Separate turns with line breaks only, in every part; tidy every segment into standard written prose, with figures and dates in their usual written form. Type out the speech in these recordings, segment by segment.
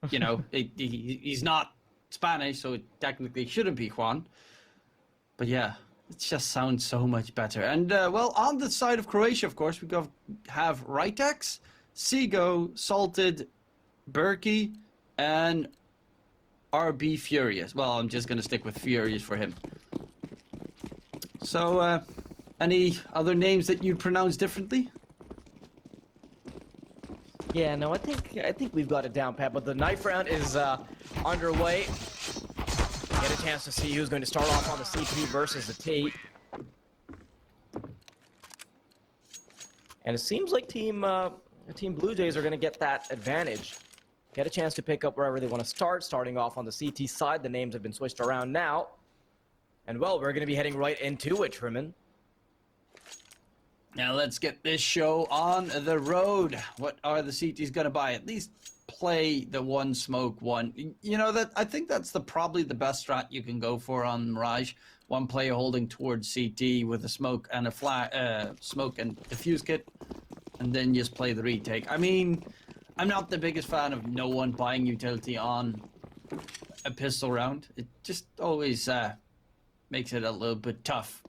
you know, he's not Spanish, so it technically shouldn't be Juan. But yeah, it just sounds so much better. And well, on the side of Croatia, of course, we have Ritex, Seago, Salted, Berkey, and RB Furious. Well, I'm just gonna stick with Furious for him. So, any other names that you'd pronounce differently?
Yeah, no, I think we've got it down pat, but the knife round is underway. Get a chance to see who's going to start off on the CP versus the T. And it seems like Team Blue Jays are going to get that advantage. Get a chance to pick up wherever they want to start, starting off on the CT side. The names have been switched around now. And well, we're going to be heading right into it, Truman.
Now let's get this show on the road. What are the CTs going to buy? At least play the one smoke one. You know, that I think that's probably the best strat you can go for on Mirage. One player holding towards CT with a smoke and a smoke and defuse kit, and then just play the retake. I mean, I'm not the biggest fan of no one buying utility on a pistol round. It just always makes it a little bit tough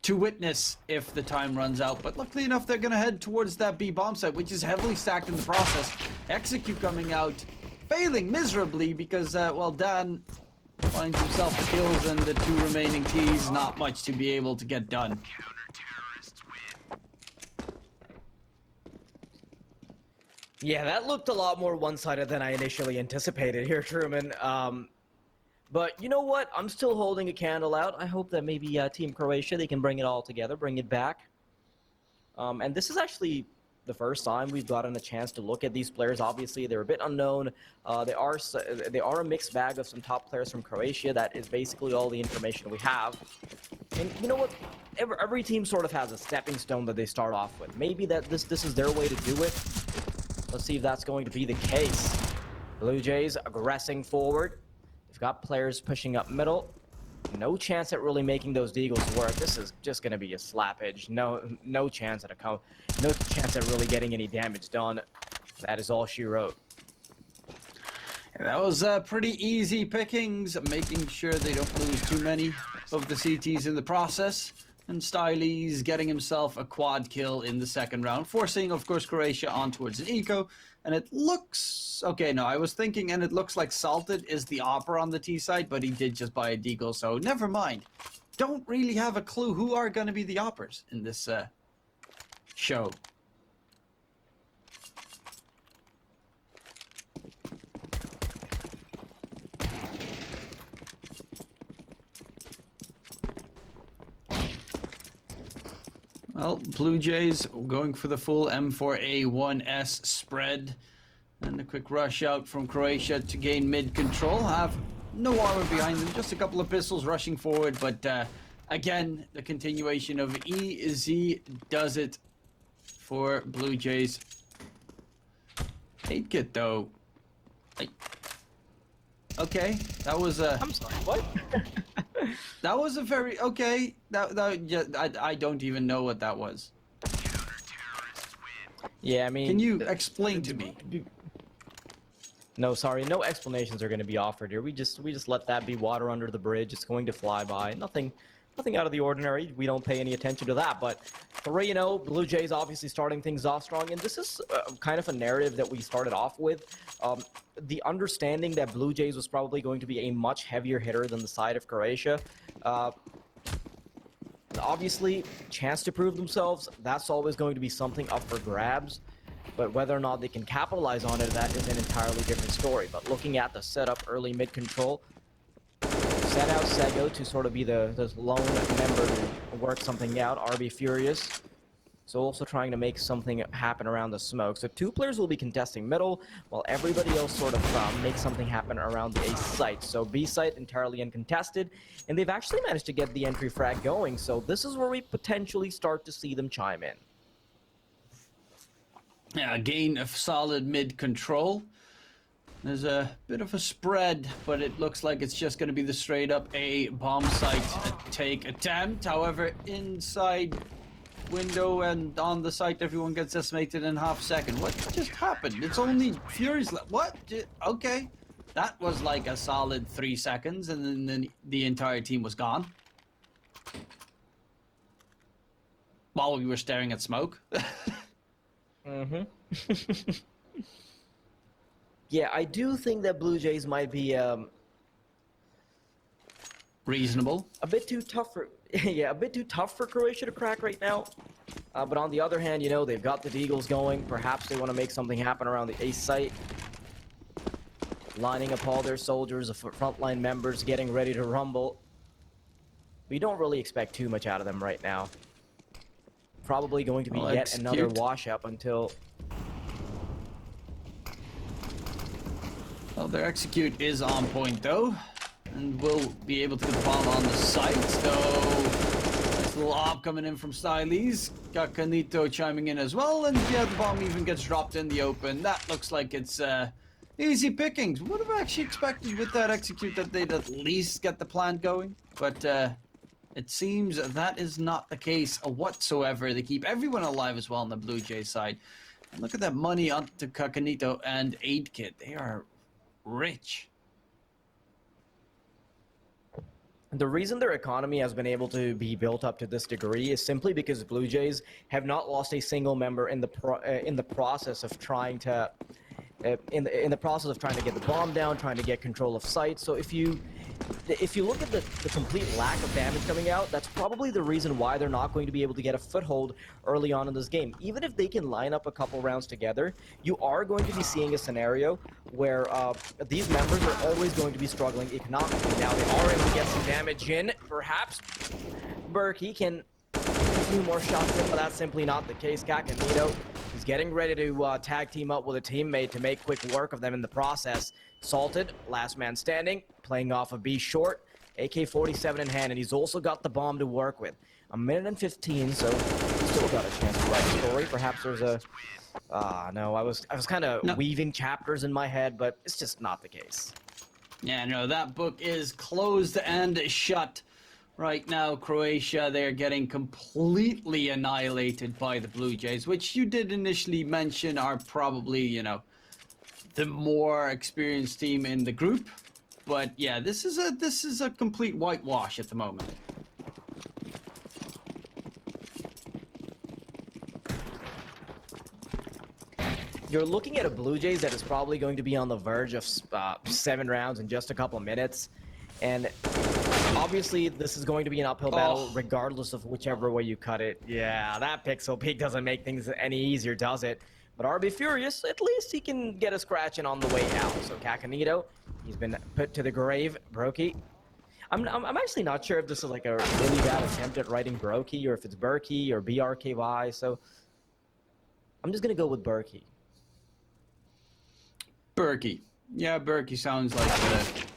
to witness if the time runs out. But luckily enough, they're going to head towards that B bomb site, which is heavily stacked in the process. Execute coming out, failing miserably because, well, Dan finds himself the kills and the two remaining Ts, not much to be able to get done.
Yeah, that looked a lot more one-sided than I initially anticipated here, Truman. But you know what? I'm still holding a candle out. I hope that maybe Team Croatia, they can bring it all together, bring it back. And this is actually the first time we've gotten a chance to look at these players. Obviously, they're a bit unknown. They are a mixed bag of some top players from Croatia. That is basically all the information we have. And you know what? Every team sort of has a stepping stone that they start off with. Maybe that this is their way to do it. Let's see if that's going to be the case. Blue Jays aggressing forward. They've got players pushing up middle. No chance at really making those deagles work. This is just going to be a slappage. No chance at really getting any damage done. That is all she wrote.
That was pretty easy pickings, making sure they don't lose too many of the CTs in the process. And Styles getting himself a quad kill in the second round, forcing, of course, Croatia on towards an eco. And it looks... Okay, no, I was thinking, and it looks like Salted is the Opera on the T side, but he did just buy a deagle, so never mind. Don't really have a clue who are going to be the Operas in this show. Well, Blue Jays going for the full M4A1S spread. And a quick rush out from Croatia to gain mid control. Have no armor behind them, just a couple of pistols rushing forward. But again, the continuation of EZ does it for Blue Jays. 8 kit though. Okay, that was a...
I'm sorry, what?
That was a very... Okay, I don't even know what that was.
Yeah, I mean...
Can you explain to me?
No, sorry, no explanations are going to be offered here. We just let that be water under the bridge. It's going to fly by. Nothing out of the ordinary. We don't pay any attention to that. But 3-0, Blue Jays obviously starting things off strong, and this is kind of a narrative that we started off with. The understanding that Blue Jays was probably going to be a much heavier hitter than the side of Croatia. Obviously, chance to prove themselves. That's always going to be something up for grabs. But whether or not they can capitalize on it, that is an entirely different story. But looking at the setup, early mid control, set out Sego to sort of be the lone member to work something out. RB Furious, so also trying to make something happen around the smoke. So 2 players will be contesting middle, while everybody else sort of makes something happen around the A site. So B site entirely uncontested, and they've actually managed to get the entry frag going. So this is where we potentially start to see them chime in.
Yeah, gain of solid mid control. There's a bit of a spread, but it looks like it's just going to be the straight up A bomb site take attempt. However, inside window, and on the site everyone gets decimated in half a second. What just happened? It's only Fury's left. What? Okay. That was like a solid 3 seconds, and then the entire team was gone. While we were staring at smoke.
Mm-hmm. Yeah, I do think that Blue Jays might be
Reasonable.
a bit too tough for yeah, a bit too tough for Croatia to crack right now. But on the other hand, you know, they've got the Deagles going. Perhaps they want to make something happen around the ace site. Lining up all their soldiers, the frontline members, getting ready to rumble. We don't really expect too much out of them right now. Probably going to be yet another wash-up until...
Well, their execute is on point, though. And will be able to get the bomb on the site, though. Nice little op coming in from Styles. Got Canito chiming in as well, and yeah, the bomb even gets dropped in the open. That looks like it's easy pickings. Would have actually expected with that execute that they'd at least get the plant going, but it seems that is not the case whatsoever. They keep everyone alive as well on the Blue Jays side. And look at that money onto Kakanito and Aid Kit. They are rich.
The reason their economy has been able to be built up to this degree is simply because Blue Jays have not lost a single member in the process of trying to in the process of trying to get the bomb down, trying to get control of sites. So if you look at the complete lack of damage coming out, that's probably the reason why they're not going to be able to get a foothold early on in this game. Even if they can line up a couple rounds together, you are going to be seeing a scenario where these members are always going to be struggling economically. Now they are able to get some damage in. Perhaps Berkey can a few more shots in, but that's simply not the case. Kakanito is getting ready to tag team up with a teammate to make quick work of them in the process. Salted, last man standing, playing off of B short, AK-47 in hand, and he's also got the bomb to work with. 1:15, so he's still got a chance to write a story. Perhaps there's a... no, I was kind of weaving chapters in my head, but it's just not the case.
Yeah, no, that book is closed and shut. Right now, Croatia, they're getting completely annihilated by the Blue Jays, which you did initially mention are probably, you know, the more experienced team in the group. But yeah, this is a complete whitewash at the moment.
You're looking at a Blue Jays that is probably going to be on the verge of 7 rounds in just a couple minutes. And obviously, this is going to be an uphill battle regardless of whichever way you cut it. Yeah, that pixel peak doesn't make things any easier, does it? But RB Furious, at least he can get a scratch in on the way out. So Kakanito, he's been put to the grave. Brokey. I'm actually not sure if this is like a really bad attempt at writing Brokey or if it's Berkey or BRKY. So I'm just going to go with Berkey.
Berkey. Yeah, Berkey sounds like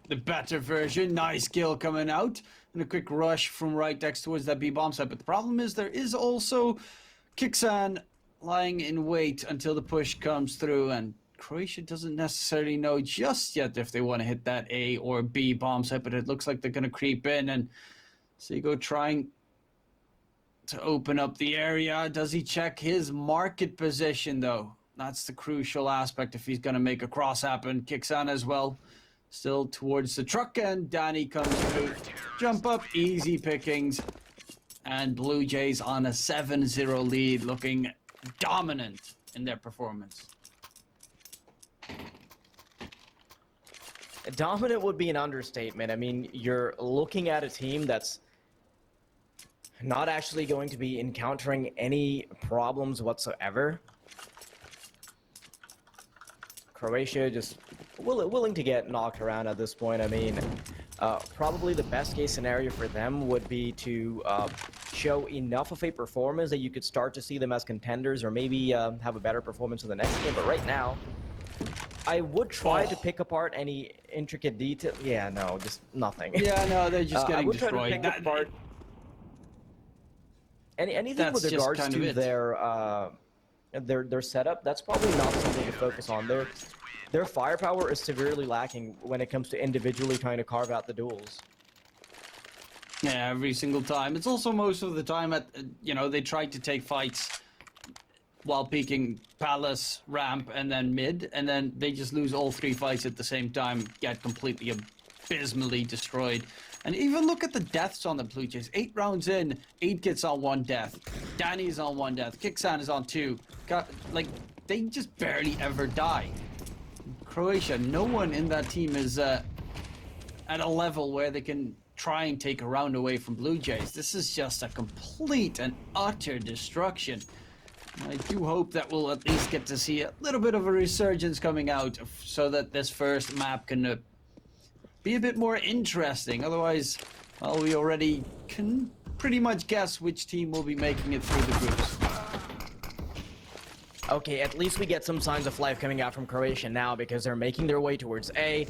the better version. Nice kill coming out. And a quick rush from right next towards that B-bomb site. But the problem is there is also Kixan lying in wait until the push comes through. And Croatia doesn't necessarily know just yet if they want to hit that A or B bomb site. But it looks like they're going to creep in. And Seago trying to open up the area. Does he check his market position, though? That's the crucial aspect if he's going to make a cross happen. Kixan as well. Still towards the truck, and Danny comes through. Jump up, easy pickings. And Blue Jays on a 7-0 lead, looking dominant in their performance.
Dominant would be an understatement. I mean, you're looking at a team that's not actually going to be encountering any problems whatsoever. Croatia just willing to get knocked around at this point. I mean, probably the best case scenario for them would be to show enough of a performance that you could start to see them as contenders, or maybe have a better performance in the next game. But right now, I would try to pick apart any intricate detail. Yeah, no, just nothing.
Yeah, no, they're just getting destroyed.
I would try to pick apart anything with regards to their setup. That's probably not something to focus on. Their firepower is severely lacking when it comes to individually trying to carve out the duels.
Yeah, every single time. It's also most of the time at, they try to take fights while peeking palace, ramp, and then mid, and then they just lose all 3 fights at the same time, get completely abysmally destroyed. And even look at the deaths on the Blue Jays. 8 rounds in, 8 gets on 1 death. Danny's on 1 death. Kixan is on 2. They just barely ever die. Croatia, no one in that team is at a level where they can try and take a round away from Blue Jays. This is just a complete and utter destruction. I do hope that we'll at least get to see a little bit of a resurgence coming out so that this first map can be a bit more interesting. Otherwise, well, we already can pretty much guess which team will be making it through the groups.
Okay, at least we get some signs of life coming out from Croatia now because they're making their way towards A.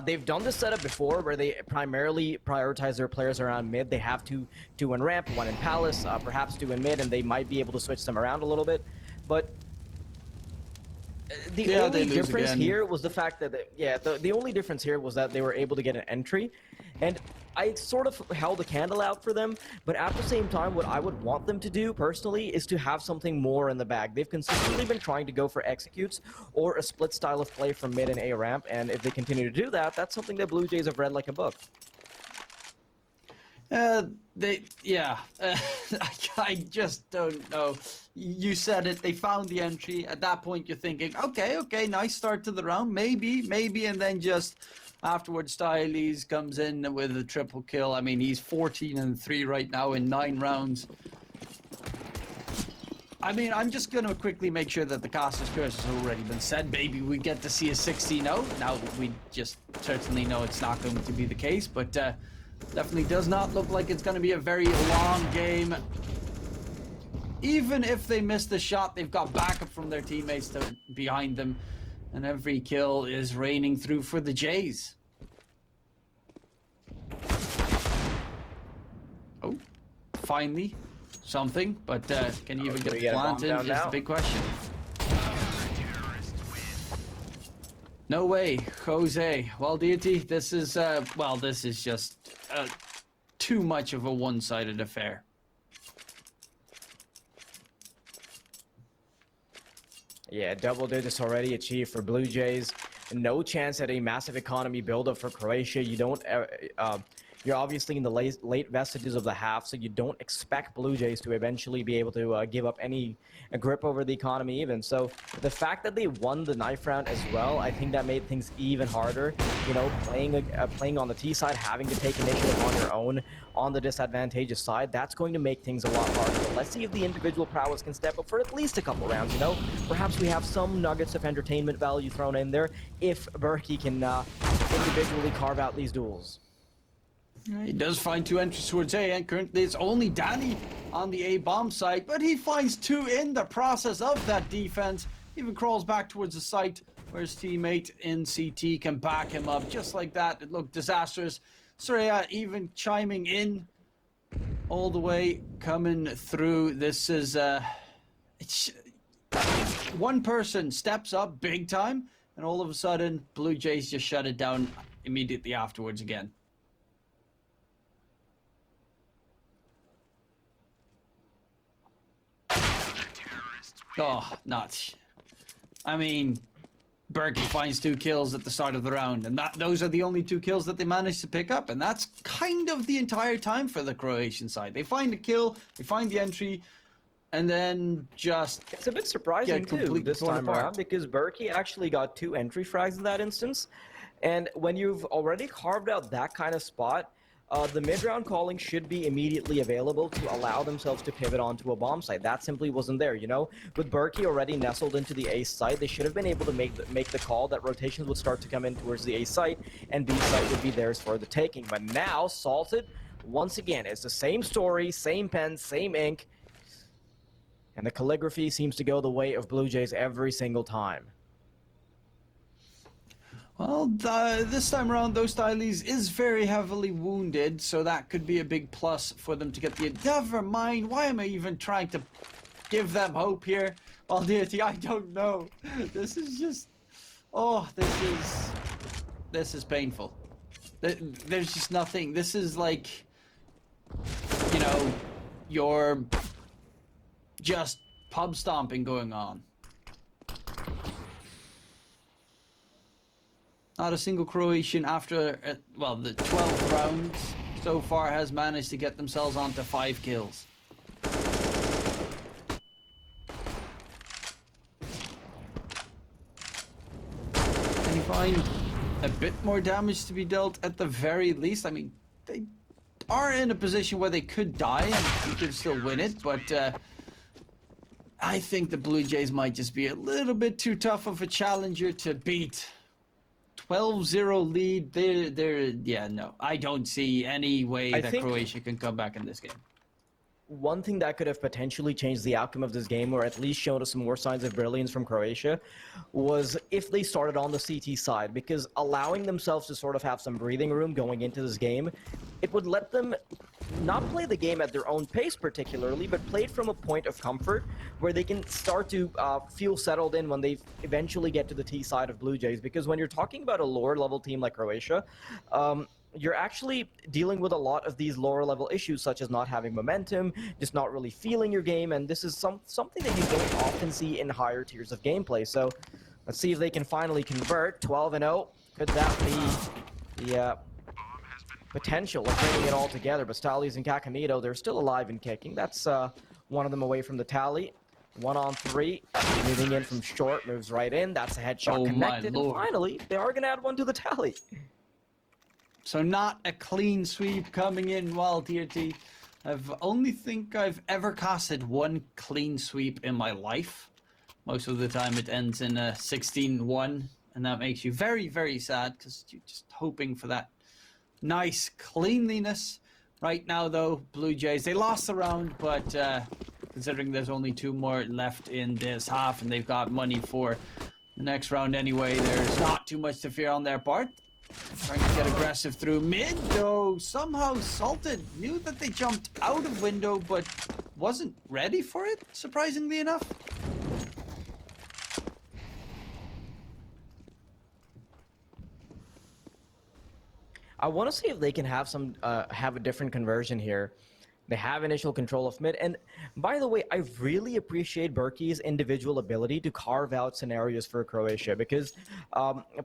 They've done this setup before where they primarily prioritize their players around mid. They have 2 in ramp, 1 in palace, perhaps 2 in mid, and they might be able to switch them around a little bit. But the only difference here was the fact that, the only difference here was that they were able to get an entry. And I sort of held a candle out for them, but at the same time, what I would want them to do, personally, is to have something more in the bag. They've consistently been trying to go for executes or a split style of play from mid and A ramp, and if they continue to do that, that's something that Blue Jays have read like a book.
I just don't know. You said it, they found the entry. At that point, you're thinking, okay, nice start to the round, maybe, and then just afterwards, Styles comes in with a triple kill. I mean, he's 14-3 right now in 9 rounds. I mean, I'm just going to quickly make sure that the caster's curse has already been said. Maybe we get to see a 16-0. Now, we just certainly know it's not going to be the case, but definitely does not look like it's going to be a very long game. Even if they miss the shot, they've got backup from their teammates behind them. And every kill is raining through for the Jays. Oh, finally, something. But can you even get the plant in is the big question. No way, Jose. Well, Deity, this is, this is just too much of a one-sided affair.
Yeah, double digits already achieved for Blue Jays. No chance at a massive economy buildup for Croatia. You don't. You're obviously in the late vestiges of the half, so you don't expect Blue Jays to eventually be able to give up any grip over the economy even. So the fact that they won the knife round as well, I think that made things even harder. You know, playing on the T side, having to take initiative on your own on the disadvantageous side, that's going to make things a lot harder. But let's see if the individual prowess can step up for at least a couple rounds, you know? Perhaps we have some nuggets of entertainment value thrown in there if Berkey can individually carve out these duels.
He does find 2 entries towards A, and currently it's only Danny on the A bomb site, but he finds 2 in the process of that defense. Even crawls back towards the site where his teammate in CT can back him up just like that. It looked disastrous. Soraya even chiming in all the way, coming through. This is one person steps up big time, and all of a sudden Blue Jays just shut it down immediately afterwards again. Oh, nuts. I mean, Berkey finds 2 kills at the start of the round, and those are the only 2 kills that they managed to pick up, and that's kind of the entire time for the Croatian side. They find a kill, they find the entry, and then just
it's a bit surprising too this time around because Berkey actually got 2 entry frags in that instance, and when you've already carved out that kind of spot, the mid-round calling should be immediately available to allow themselves to pivot onto a bomb site. That simply wasn't there, you know? With Berkey already nestled into the A site, they should have been able to make the call that rotations would start to come in towards the A site, and B site would be theirs for the taking. But now, Salted, once again, it's the same story, same pen, same ink, and the calligraphy seems to go the way of Blue Jays every single time.
Well, this time around, those Styles is very heavily wounded, so that could be a big plus for them to get the... Never mind, why am I even trying to give them hope here? Well, Deity, I don't know. This is just... Oh, this is painful. There's just nothing. This is like... you know, your just pub stomping going on. Not a single Croatian after, well, the 12 rounds so far has managed to get themselves onto 5 kills. Can you find a bit more damage to be dealt at the very least? I mean, they are in a position where they could die and you could still win it, but I think the Blue Jays might just be a little bit too tough of a challenger to beat. 12-0 lead, yeah, no. I don't see any way that Croatia can come back in this game.
One thing that could have potentially changed the outcome of this game, or at least shown us some more signs of brilliance from Croatia, was if they started on the CT side, because allowing themselves to sort of have some breathing room going into this game, it would let them not play the game at their own pace particularly, but play it from a point of comfort where they can start to feel settled in when they eventually get to the T side of Blue Jays. Because when you're talking about a lower level team like Croatia, you're actually dealing with a lot of these lower level issues, such as not having momentum, just not really feeling your game, and this is something that you don't often see in higher tiers of gameplay. So let's see if they can finally convert. 12-0. Could that be the potential of bringing it all together? But Styles and Kakanito, they're still alive and kicking. That's one of them away from the tally. 1-on-3, moving in from short, moves right in. That's a headshot connected. And finally, they are going to add one to the tally.
So not a clean sweep coming in while DRT. I've only think I've ever casted one clean sweep in my life. Most of the time it ends in a 16-1, and that makes you very, very sad because you're just hoping for that nice cleanliness. Right now, though, Blue Jays, they lost the round, but considering there's only 2 more left in this half and they've got money for the next round anyway, there's not too much to fear on their part. Trying to get aggressive through mid, though somehow Salted knew that they jumped out of window, but wasn't ready for it, surprisingly enough.
I want to see if they can have have a different conversion here. They have initial control of mid, and by the way, I really appreciate Berkey's individual ability to carve out scenarios for Croatia, because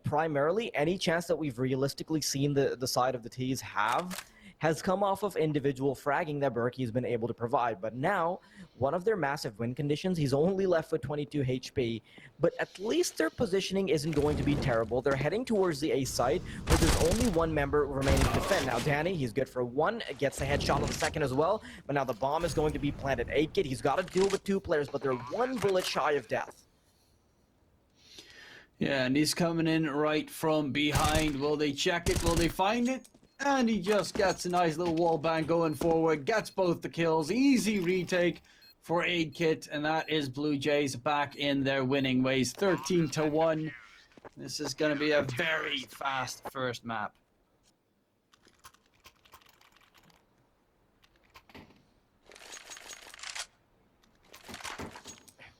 primarily any chance that we've realistically seen the side of the T's have has come off of individual fragging that Berkey's been able to provide. But now, one of their massive win conditions, he's only left with 22 HP, but at least their positioning isn't going to be terrible. They're heading towards the A site, where there's only one member remaining to defend. Now, Danny, he's good for 1, gets the headshot on the second as well, but now the bomb is going to be planted. 8-Kid, he's got to deal with 2 players, but they're 1 bullet shy of death.
Yeah, and he's coming in right from behind. Will they check it? Will they find it? And he just gets a nice little wall bang going forward, gets both the kills. Easy retake for 8-Kit, and that is Blue Jays back in their winning ways. 13-1. This is going to be a very fast first map.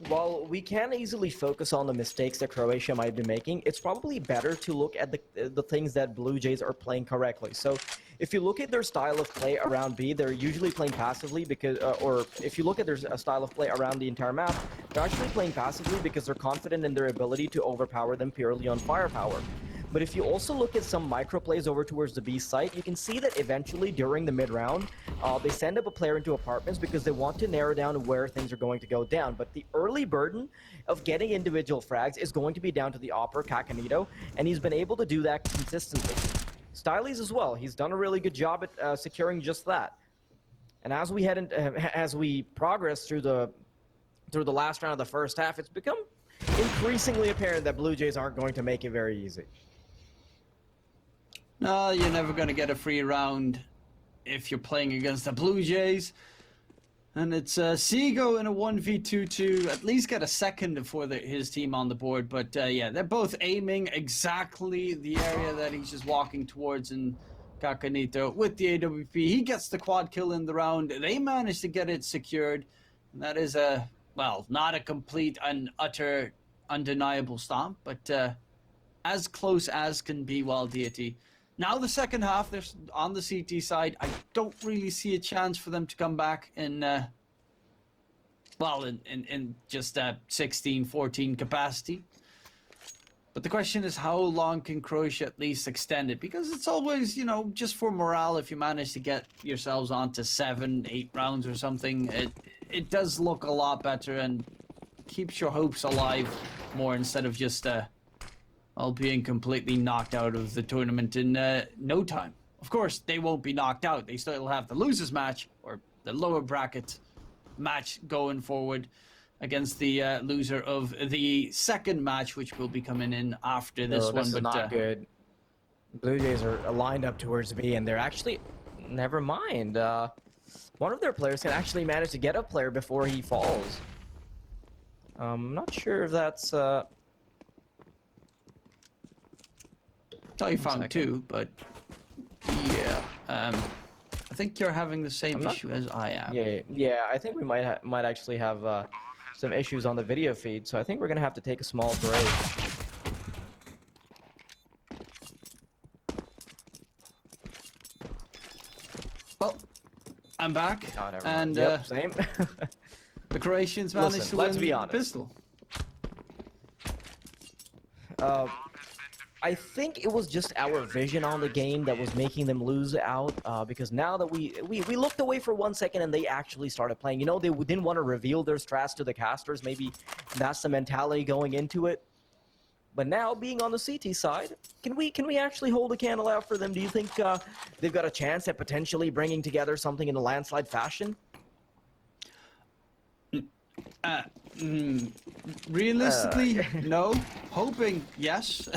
While we can easily focus on the mistakes that Croatia might be making, it's probably better to look at the things that Blue Jays are playing correctly. So if you look at their style of play around B, they're usually playing passively because, or if you look at their style of play around the entire map, they're actually playing passively because they're confident in their ability to overpower them purely on firepower. But if you also look at some micro plays over towards the B site, you can see that eventually during the mid-round, they send up a player into apartments because they want to narrow down where things are going to go down. But the early burden of getting individual frags is going to be down to the Opera, Kakanito, and he's been able to do that consistently. Styles as well, he's done a really good job at securing just that. And as we head as we progress through the last round of the first half, it's become increasingly apparent that Blue Jays aren't going to make it very easy.
No, you're never going to get a free round if you're playing against the Blue Jays. And it's Seago in a 1v2 to at least get a second for his team on the board. But yeah, they're both aiming exactly the area that he's just walking towards. And Kakanito with the AWP, he gets the quad kill in the round. They manage to get it secured. And that is well, not a complete and utter undeniable stomp, but as close as can be while Deity now the second half, there's on the CT side. I don't really see a chance for them to come back in, in just 16-14 capacity. But the question is, how long can Croatia at least extend it? Because it's always, just for morale, if you manage to get yourselves onto 7-8 rounds or something, it does look a lot better and keeps your hopes alive more instead of just being completely knocked out of the tournament in no time. Of course, they won't be knocked out. They still have the losers match, or the lower bracket match going forward against the loser of the second match, which will be coming in after this one.
This is not good. Blue Jays are lined up towards B, and they're actually... Never mind. One of their players can actually manage to get a player before he falls. I'm not sure if that's...
thought you found two, but... Yeah. I think you're having the same issue as I am.
Yeah. I think we might actually have some issues on the video feed, so I think we're gonna have to take a small break.
Well, I'm back, and
same.
the Croatians managed to win the pistol.
I think it was just our vision on the game that was making them lose out, because now that we looked away for 1 second and they actually started playing. They didn't want to reveal their strats to the casters. Maybe that's the mentality going into it. But now, being on the CT side, can we actually hold a candle out for them? Do you think they've got a chance at potentially bringing together something in a landslide fashion?
Realistically, no. Hoping, yes.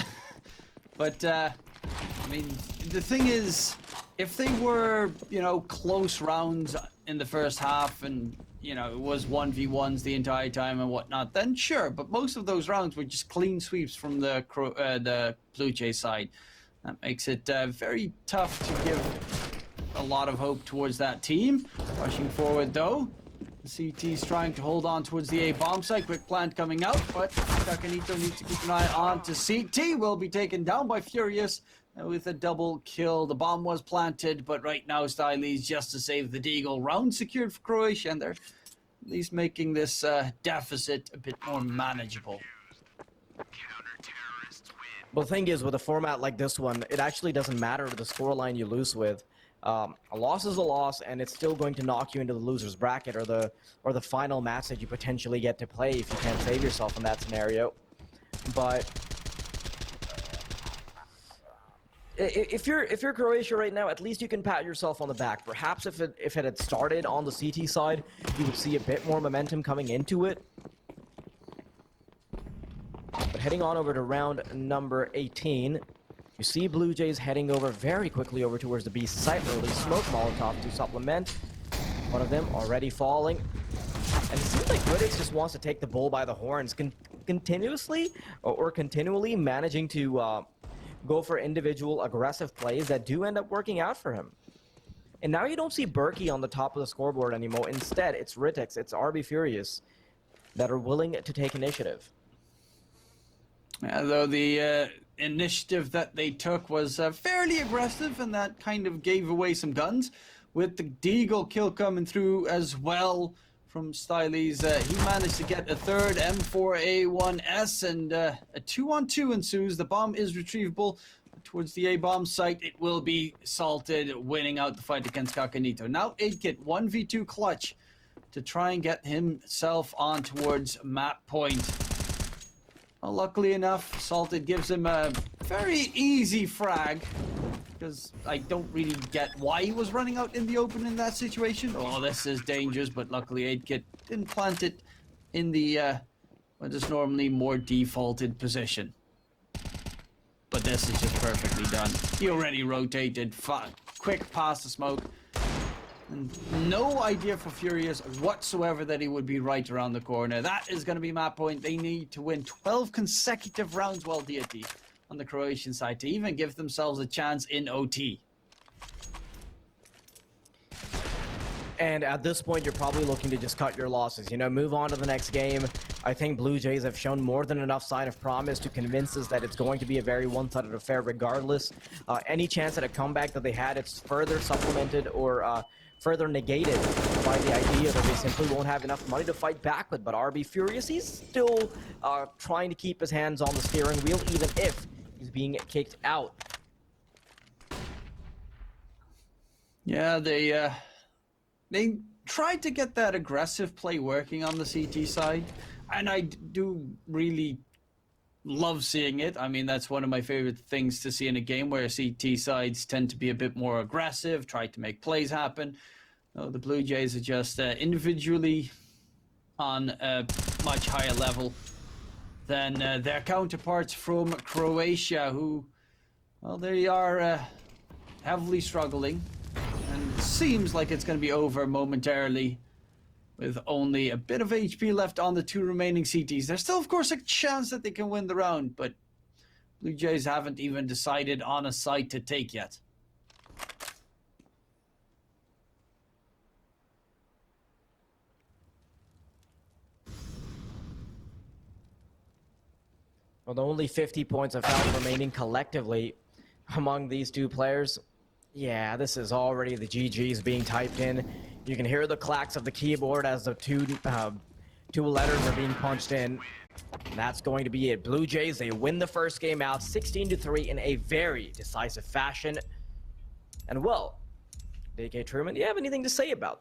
But, I mean, the thing is, if they were, close rounds in the first half and, it was 1v1s the entire time and whatnot, then sure. But most of those rounds were just clean sweeps from the Blue Jay side. That makes it very tough to give a lot of hope towards that team. Rushing forward, though. The CT's trying to hold on towards the A bomb site. Quick plant coming out, but Takanito needs to keep an eye on to CT. Will be taken down by Furious with a double kill. The bomb was planted, but right now Stylies just to save the Deagle. Round secured for Croatia, and they're at least making this deficit a bit more manageable.
Well, the thing is, with a format like this one, it actually doesn't matter the scoreline you lose with. A loss is a loss, and it's still going to knock you into the loser's bracket or the final match that you potentially get to play if you can't save yourself in that scenario. But if you're Croatia right now, at least you can pat yourself on the back. Perhaps if it had started on the CT side, you would see a bit more momentum coming into it. But heading on over to round number 18. You see Blue Jays heading over very quickly over towards the B site. Early smoke Molotov to supplement. One of them already falling. And it seems like Riddick just wants to take the bull by the horns, continuously or continually managing to go for individual aggressive plays that do end up working out for him. And now you don't see Berkey on the top of the scoreboard anymore. Instead, it's Riddick, it's RB Furious that are willing to take initiative.
Though the initiative that they took was fairly aggressive, and that kind of gave away some guns. With the Deagle kill coming through as well from Stylies, he managed to get a third M4A1S, and a 2-on-2 ensues. The bomb is retrievable towards the A-bomb site. It will be salted, winning out the fight against Kakanito. Now 8kit 1v2 clutch to try and get himself on towards map point. Well, luckily enough, Salted gives him a very easy frag, because I don't really get why he was running out in the open in that situation. Oh, this is dangerous, but luckily 8kit didn't plant it in the what is normally more defaulted position. But this is just perfectly done. He already rotated, quick past the smoke. And no idea for Furious whatsoever that he would be right around the corner. That is going to be map point. They need to win 12 consecutive rounds, well, deity, on the Croatian side to even give themselves a chance in OT.
And at this point, you're probably looking to just cut your losses. You know, move on to the next game. I think Blue Jays have shown more than enough sign of promise to convince us that it's going to be a very one-sided affair regardless. Any chance at a comeback that they had, it's further supplemented or further negated by the idea that they simply won't have enough money to fight back with. But RB Furious, he's still trying to keep his hands on the steering wheel, even if he's being kicked out.
Yeah, they tried to get that aggressive play working on the CT side, and I do really love seeing it. I mean, that's one of my favorite things to see in a game, where CT sides tend to be a bit more aggressive, try to make plays happen. The Blue Jays are just individually on a much higher level than their counterparts from Croatia, who, well, they are heavily struggling. And it seems like it's going to be over momentarily, with only a bit of HP left on the two remaining CTs. There's still, of course, a chance that they can win the round, but Blue Jays haven't even decided on a site to take yet.
Well, the only 50 points I found remaining collectively among these two players. Yeah, this is already the GGs being typed in. You can hear the clacks of the keyboard as the two letters are being punched in. And that's going to be it. Blue Jays, they win the first game out 16-3 in a very decisive fashion. And well, DK Truman, do you have anything to say about